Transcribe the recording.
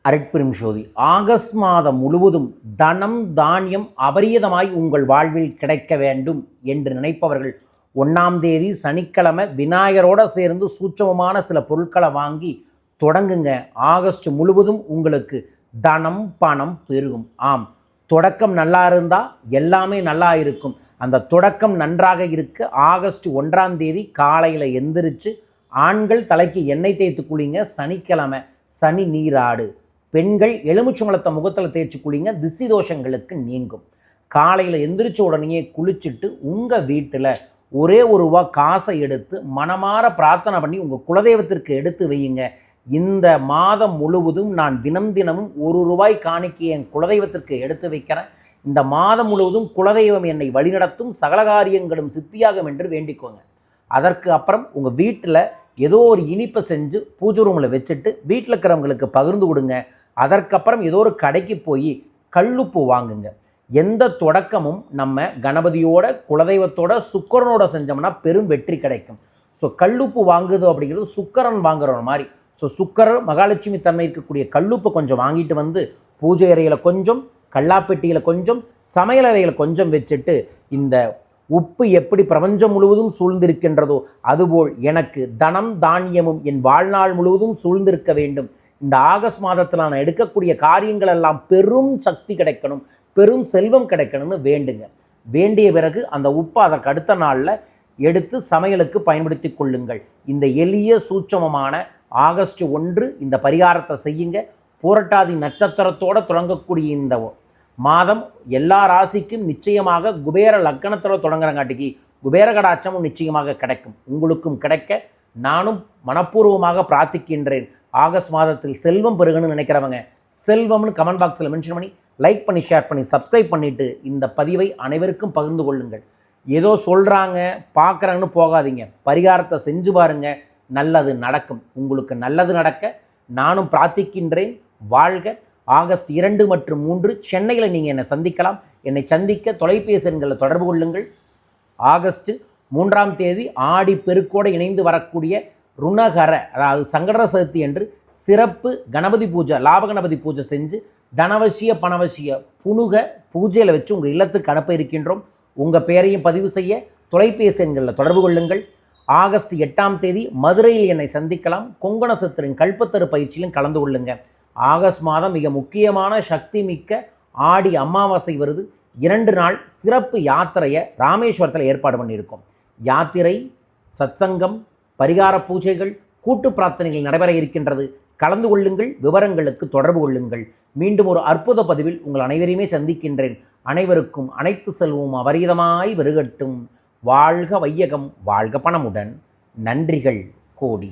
அருட்பெரும் ஜோதி. ஆகஸ்ட் மாதம் முழுவதும் தனம் தானியம் அபரியதமாய் உங்கள் வாழ்வில் கிடைக்க வேண்டும் என்று நினைப்பவர்கள் 1ஆம் தேதி சனிக்கிழமை விநாயகரோட சேர்ந்து சூட்சமமான சில பொருட்களை வாங்கி தொடங்குங்க. ஆகஸ்ட் முழுவதும் உங்களுக்கு தனம் பணம் பெருகும். ஆம், தொடக்கம் நல்லா இருந்தால் எல்லாமே நல்லா இருக்கும். அந்த தொடக்கம் நன்றாக இருக்க ஆகஸ்ட் 1ஆம் தேதி காலையில் எந்திரிச்சு ஆண்கள் தலைக்கு எண்ணெய் தேய்த்து குளிங்க. சனிக்கிழமை சனி நீராடு. பெண்கள் எலுமிச்சம்பழத்தை முகத்தில் தேய்ச்சி குளிங்க. திசி தோஷங்களுக்கு நீங்கும். காலையில் எந்திரிச்ச உடனே குளிச்சுட்டு உங்கள் வீட்டில் ஒரே ரூபா காசை எடுத்து மனமாற பிரார்த்தனை பண்ணி உங்கள் குலதெய்வத்திற்கு எடுத்து வையுங்க. இந்த மாதம் முழுவதும் நான் தினமும் ரூபாய் காணிக்கை என் குலதெய்வத்திற்கு எடுத்து வைக்கிறேன். இந்த மாதம் முழுவதும் குலதெய்வம் என்னை வழிநடத்தும், சகல காரியங்களும் சித்தியாகும் என்று வேண்டிக்கோங்க. அதற்கு அப்புறம் உங்கள் வீட்டில் ஏதோ ஒரு இனிப்பை செஞ்சு பூஜை ரூமில் வச்சுட்டு வீட்டில் இருக்கிறவங்களுக்கு பகிர்ந்து கொடுங்க. அதற்கப்புறம் ஏதோ ஒரு கடைக்கு போய் கல்லுப்பு வாங்குங்க. எந்த தொடக்கமும் நம்ம கணபதியோட குலதெய்வத்தோட சுக்கரனோட செஞ்சோம்னா பெரும் வெற்றி கிடைக்கும். ஸோ கல்லுப்பு வாங்குது அப்படிங்கிறது சுக்கரன் வாங்குற மாதிரி. ஸோ சுக்கரன் மகாலட்சுமி தன்மை இருக்கக்கூடிய கல்லுப்பு கொஞ்சம் வாங்கிட்டு வந்து பூஜை அறையில் கொஞ்சம், கல்லாப்பெட்டியில் கொஞ்சம், சமையல் அறையில் கொஞ்சம் வச்சுட்டு, இந்த உப்பு எப்படி பிரபஞ்சம் முழுவதும் சூழ்ந்திருக்கின்றதோ அதுபோல் எனக்கு தனம் தானியமும் என் வாழ்நாள் முழுவதும் சூழ்ந்திருக்க வேண்டும். இந்த ஆகஸ்ட் மாதத்தில் நான் எடுக்கக்கூடிய காரியங்கள் எல்லாம் பெரும் சக்தி கிடைக்கணும், பெரும் செல்வம் கிடைக்கணும்னு வேண்டுங்க. வேண்டிய பிறகு அந்த உப்பை அதற்கு அடுத்த நாளில் எடுத்து சமையலுக்கு பயன்படுத்தி கொள்ளுங்கள். இந்த எளிய சூட்சமமான ஆகஸ்ட் 1 இந்த பரிகாரத்தை செய்யுங்க. பூரட்டாதி நட்சத்திரத்தோடு தொடங்கக்கூடிய இந்த மாதம் எல்லா ராசிக்கும் நிச்சயமாக குபேர லக்கணத்தில் தொடங்குறங்காட்டிக்கு குபேர கடாட்சமும் நிச்சயமாக கிடைக்கும். உங்களுக்கும் கிடைக்க நானும் மனப்பூர்வமாக பிரார்த்திக்கின்றேன். ஆகஸ்ட் மாதத்தில் செல்வம் பெருகணும்னு நினைக்கிறவங்க செல்வம்னு கமெண்ட் பாக்ஸில் மென்ஷன் பண்ணி லைக் பண்ணி ஷேர் பண்ணி சப்ஸ்கிரைப் பண்ணிவிட்டு இந்த பதிவை அனைவருக்கும் பகிர்ந்து கொள்ளுங்கள். ஏதோ சொல்கிறாங்க பார்க்குறாங்கன்னு போகாதீங்க. பரிகாரத்தை செஞ்சு பாருங்கள், நல்லது நடக்கும். உங்களுக்கு நல்லது நடக்க நானும் பிரார்த்திக்கின்றேன். வாழ்க. ஆகஸ்ட் 2 மற்றும் 3 சென்னையில் நீங்கள் என்னை சந்திக்கலாம். என்னை சந்திக்க தொலைபேசி எண்களில் தொடர்பு கொள்ளுங்கள். ஆகஸ்ட் 3ஆம் தேதி ஆடி பெருக்கோடு இணைந்து வரக்கூடிய ருணகர, அதாவது சங்கடர சதுர்த்தி என்று சிறப்பு கணபதி பூஜை, லாப கணபதி பூஜை செஞ்சு தனவசிய பணவசிய புனுக பூஜையில் வச்சு உங்கள் இல்லத்துக்கு அனுப்ப இருக்கின்றோம். உங்கள் பெயரையும் பதிவு செய்ய தொலைபேசி எண்களில் தொடர்பு கொள்ளுங்கள். ஆகஸ்ட் 8ஆம் தேதி மதுரையில் என்னை சந்திக்கலாம். கொங்கண சித்தரின் கல்பத்தரு பயிற்சியிலும் கலந்து கொள்ளுங்க. ஆகஸ்ட் மாதம் மிக முக்கியமான சக்தி மிக்க ஆடி அமாவாசை வருது. 2 நாள் சிறப்பு யாத்திரையை ராமேஸ்வரத்தில் ஏற்பாடு பண்ணியிருக்கோம். யாத்திரை, சத்சங்கம், பரிகார பூஜைகள், கூட்டு பிரார்த்தனைகள் நடைபெற இருக்கின்றது. கலந்து கொள்ளுங்கள். விவரங்களுக்கு தொடர்பு கொள்ளுங்கள். மீண்டும் ஒரு அற்புத பதிவில் உங்கள் அனைவரையுமே சந்திக்கின்றேன். அனைவருக்கும் அனைத்து செல்வமும் அபரிதமாய் பெருகட்டும். வாழ்க வையகம், வாழ்க பணமுடன். நன்றிகள் கோடி.